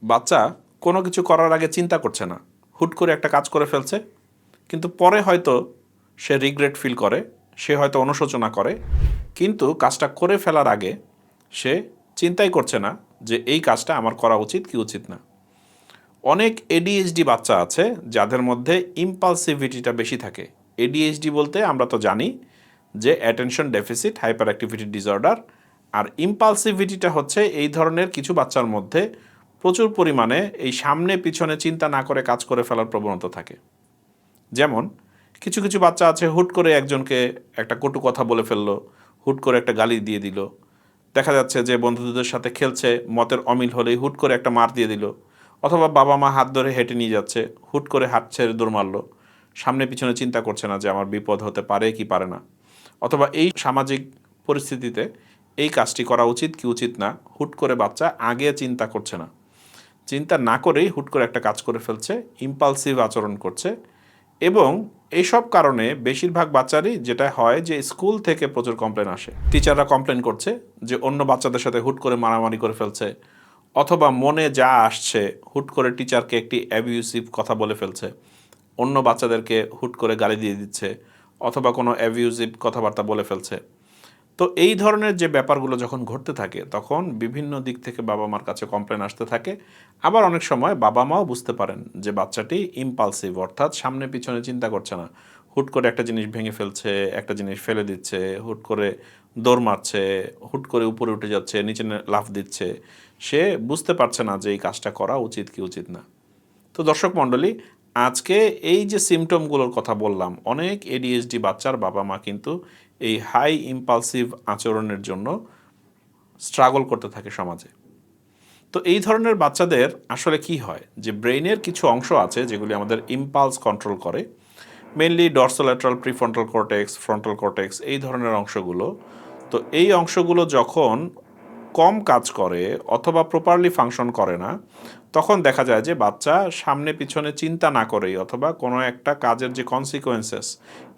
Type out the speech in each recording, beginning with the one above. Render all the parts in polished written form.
বাচ্চা কোনো কিছু করার আগে চিন্তা করছে না, হুট করে একটা কাজ করে ফেলছে, কিন্তু পরে হয়তো সে রিগ্রেট ফিল করে, সে হয়তো অনুশোচনা করে, কিন্তু কাজটা করে ফেলার আগে সে চিন্তাই করছে না যে এই কাজটা আমার করা উচিত কি উচিত না। অনেক এডিএইচডি বাচ্চা আছে যাদের মধ্যে ইম্পালসিভিটিটা বেশি থাকে। এডিএইচডি বলতে আমরা তো জানি যে attention deficit hyperactivity disorder, আর ইম্পালসিভিটিটা হচ্ছে এই ধরনের কিছু বাচ্চার মধ্যে প্রচুর পরিমাণে এই সামনে পিছনে চিন্তা না করে কাজ করে ফেলার প্রবণতা থাকে। যেমন কিছু কিছু বাচ্চা আছে হুট করে একজনকে একটা কটু কথা বলে ফেললো, হুট করে একটা গালি দিয়ে দিল। দেখা যাচ্ছে যে বন্ধুদের সাথে খেলছে, মতের অমিল হলেই হুট করে একটা মার দিয়ে দিল। অথবা বাবা মা হাত ধরে হেঁটে নিয়ে যাচ্ছে, হুট করে হাত ছেড়ে দৌড় মারলো, সামনে পিছনে চিন্তা করছে না যে আমার বিপদ হতে পারে কি পারে না। অথবা এই সামাজিক পরিস্থিতিতে এই কাজটি করা উচিত কি উচিত না, হুট করে বাচ্চা আগে চিন্তা করছে না, চিন্তা না করেই হুট করে একটা কাজ করে ফেলছে, ইম্পালসিভ আচরণ করছে। এবং এইসব কারণে বেশিরভাগ বাচ্চারই যেটা হয় যে স্কুল থেকে প্রচুর কমপ্লেন আসে, টিচাররা কমপ্লেন করছে যে অন্য বাচ্চাদের সাথে হুট করে মারামারি করে ফেলছে, অথবা মনে যা আসছে হুট করে টিচারকে একটি অ্যাবিউসিভ কথা বলে ফেলছে, অন্য বাচ্চাদেরকে হুট করে গালি দিয়ে দিচ্ছে, অথবা কোনো অ্যাবিউসিভ কথাবার্তা বলে ফেলছে। তো এই ধরনের যে ব্যাপারগুলো যখন ঘটতে থাকে তখন বিভিন্ন দিক থেকে বাবা মার কাছে কমপ্লেন আসতে থাকে। আবার অনেক সময় বাবা মাও বুঝতে পারেন যে বাচ্চাটি ইম্পালসিভ, অর্থাৎ সামনে পিছনে চিন্তা করছে না, হুট করে একটা জিনিস ভেঙে ফেলছে, একটা জিনিস ফেলে দিচ্ছে, হুট করে দৌড় মারছে, হুট করে উপরে উঠে যাচ্ছে, নিচে লাফ দিচ্ছে। সে বুঝতে পারছে না যে এই কাজটা করা উচিত কি উচিত না। তো দর্শক মণ্ডলী, আজকে এই যে সিমটমগুলোর কথা বললাম, অনেক এডিএইচডি বাচ্চার বাবা মা কিন্তু এই হাই ইম্পালসিভ আচরণের জন্য স্ট্রাগল করতে থাকে সমাজে। তো এই ধরনের বাচ্চাদের আসলে কি হয় যে ব্রেইনের কিছু অংশ আছে যেগুলি আমাদের ইম্পালস কন্ট্রোল করে, mainly dorsolateral prefrontal cortex, frontal cortex, এই ধরনের অংশগুলো। তো এই অংশগুলো যখন কম কাজ করে অথবা প্রপারলি ফাংশন করে না, তখন দেখা যায় যে বাচ্চা সামনে পিছনে চিন্তা না করেই, অথবা কোনো একটা কাজের যে কনসিকোয়েন্সেস,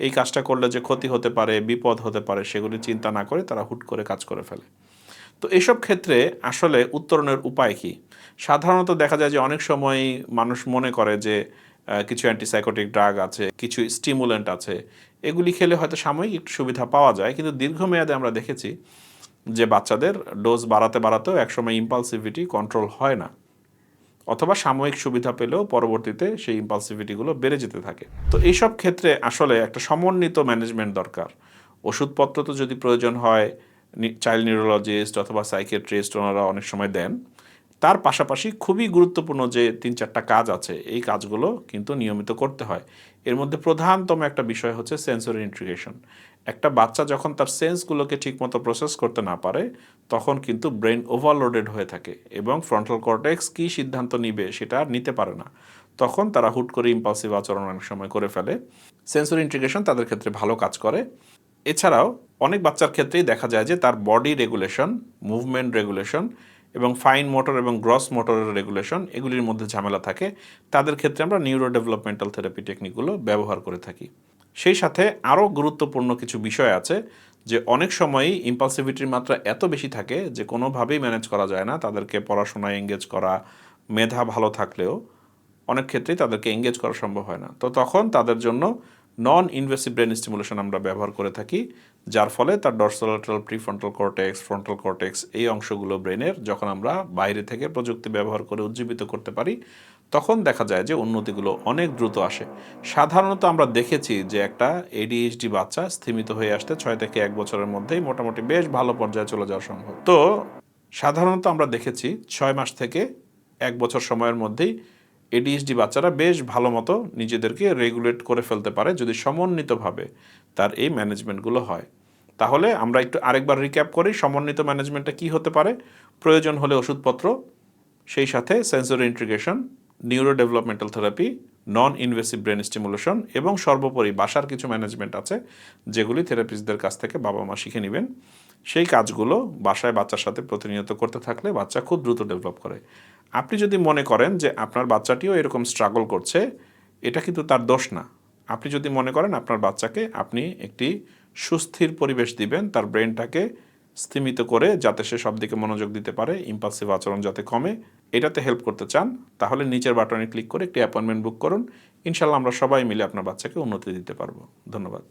এই কাজটা করলে যে ক্ষতি হতে পারে, বিপদ হতে পারে, সেগুলি চিন্তা না করে তারা হুট করে কাজ করে ফেলে। তো এইসব ক্ষেত্রে আসলে উত্তরণের উপায় কি? সাধারণত দেখা যায় যে অনেক সময়ই মানুষ মনে করে যে কিছু অ্যান্টিসাইকোটিক ড্রাগ আছে, কিছু স্টিমুল্যান্ট আছে, এগুলি খেলে হয়তো সাময়িক একটু সুবিধা পাওয়া যায়, কিন্তু দীর্ঘমেয়াদে আমরা দেখেছি যে বাচ্চাদের ডোজ বাড়াতে বাড়াতেও একসময় ইম্পালসিভিটি কন্ট্রোল হয় না, অথবা সাময়িক সুবিধা পেলেও পরবর্তীতে সেই ইম্পালসিভিটিগুলো বেড়ে যেতে থাকে। তো এইসব ক্ষেত্রে আসলে একটা সমন্বিত ম্যানেজমেন্ট দরকার। ওষুধপত্র তো যদি প্রয়োজন হয় চাইল্ড নিউরোলজিস্ট অথবা সাইকিয়াট্রিস্ট ওনারা অনেক সময় দেন, তার পাশাপাশি খুবই গুরুত্বপূর্ণ যে ৩-৪টা কাজ আছে, এই কাজগুলো কিন্তু নিয়মিত করতে হয়। এর মধ্যে প্রধানতম একটা বিষয় হচ্ছে সেন্সরি ইন্টিগ্রেশন। একটা বাচ্চা যখন তার সেন্সগুলোকে ঠিকমতো প্রসেস করতে না পারে, তখন কিন্তু ব্রেন ওভারলোডেড হয়ে থাকে এবং ফ্রন্টাল কর্টেক্স কী সিদ্ধান্ত নিবে সেটা আর নিতে পারে না। তখন তারা হুট করে ইম্পালসিভ আচরণ অনেক সময় করে ফেলে। সেন্সরি ইন্টিগ্রেশন তাদের ক্ষেত্রে ভালো কাজ করে। এছাড়াও অনেক বাচ্চার ক্ষেত্রেই দেখা যায় যে তার বডি রেগুলেশন, মুভমেন্ট রেগুলেশন এবং ফাইন মোটর এবং গ্রস মোটরের রেগুলেশন, এগুলির মধ্যে ঝামেলা থাকে। তাদের ক্ষেত্রে আমরা নিউরো ডেভেলপমেন্টাল থেরাপি টেকনিকগুলো ব্যবহার করে থাকি। সেই সাথে আরও গুরুত্বপূর্ণ কিছু বিষয় আছে যে অনেক সময়ই ইম্পালসিভিটির মাত্রা এত বেশি থাকে যে কোনোভাবেই ম্যানেজ করা যায় না। তাদেরকে পড়াশোনায় এঙ্গেজ করা, মেধা ভালো থাকলেও অনেক ক্ষেত্রেই তাদেরকে এঙ্গেজ করা সম্ভব হয় না। তো তখন তাদের জন্য নন ইনভেসিভ ব্রেন স্টিমুলেশন আমরা ব্যবহার করে থাকি, যার ফলে তার ডরসোল্যাটারাল প্রিফ্রন্টাল কর্টেক্স, ফ্রন্টাল কর্টেক্স, এই অংশগুলো ব্রেনের যখন আমরা বাইরে থেকে প্রযুক্তি ব্যবহার করে উজ্জীবিত করতে পারি, তখন দেখা যায় যে উন্নতিগুলো অনেক দ্রুত আসে। সাধারণত আমরা দেখেছি যে একটা এডিএইচডি বাচ্চা স্থিমিত হয়ে আসতে 6 থেকে 1 বছরের মধ্যেই মোটামুটি বেশ ভালো পর্যায়ে চলে যাওয়া সম্ভব। তো সাধারণত আমরা দেখেছি 6 মাস থেকে 1 বছর সময়ের মধ্যেই এডিএইচডি বাচ্চারা বেশ ভালো মতো নিজেদেরকে রেগুলেট করে ফেলতে পারে যদি সমন্বিতভাবে তার এই ম্যানেজমেন্টগুলো হয়। তাহলে আমরা একটু আরেকবার রিক্যাপ করি, সমন্বিত ম্যানেজমেন্টটা কী হতে পারে? প্রয়োজন হলে ওষুধপত্র, সেই সাথে sensory integration, neuro developmental therapy, non invasive brain stimulation এবং সর্বোপরি বাসার কিছু ম্যানেজমেন্ট আছে যেগুলি থেরাপিস্টদের কাছ থেকে বাবা মা শিখে নেবেন। সেই কাজগুলো বাসায় বাচ্চার সাথে প্রতিনিয়ত করতে থাকলে বাচ্চা খুব দ্রুত ডেভেলপ করে। আপনি যদি মনে করেন যে আপনার বাচ্চাটিও এরকম স্ট্রাগল করছে, এটা কিন্তু তার দোষ না। আপনি যদি মনে করেন আপনার বাচ্চাকে আপনি একটি সুস্থির পরিবেশ দিবেন, তার ব্রেনটাকে স্থিমিত করে যাতে সে সব দিকে মনোযোগ দিতে পারে, ইম্পালসিভ আচরণ যাতে কমে, এটাতে হেল্প করতে চান, তাহলে নিচের বাটনে ক্লিক করে একটি অ্যাপয়েন্টমেন্ট বুক করুন। ইনশাল্লাহ আমরা সবাই মিলে আপনার বাচ্চাকে উন্নতি দিতে পারবো। ধন্যবাদ।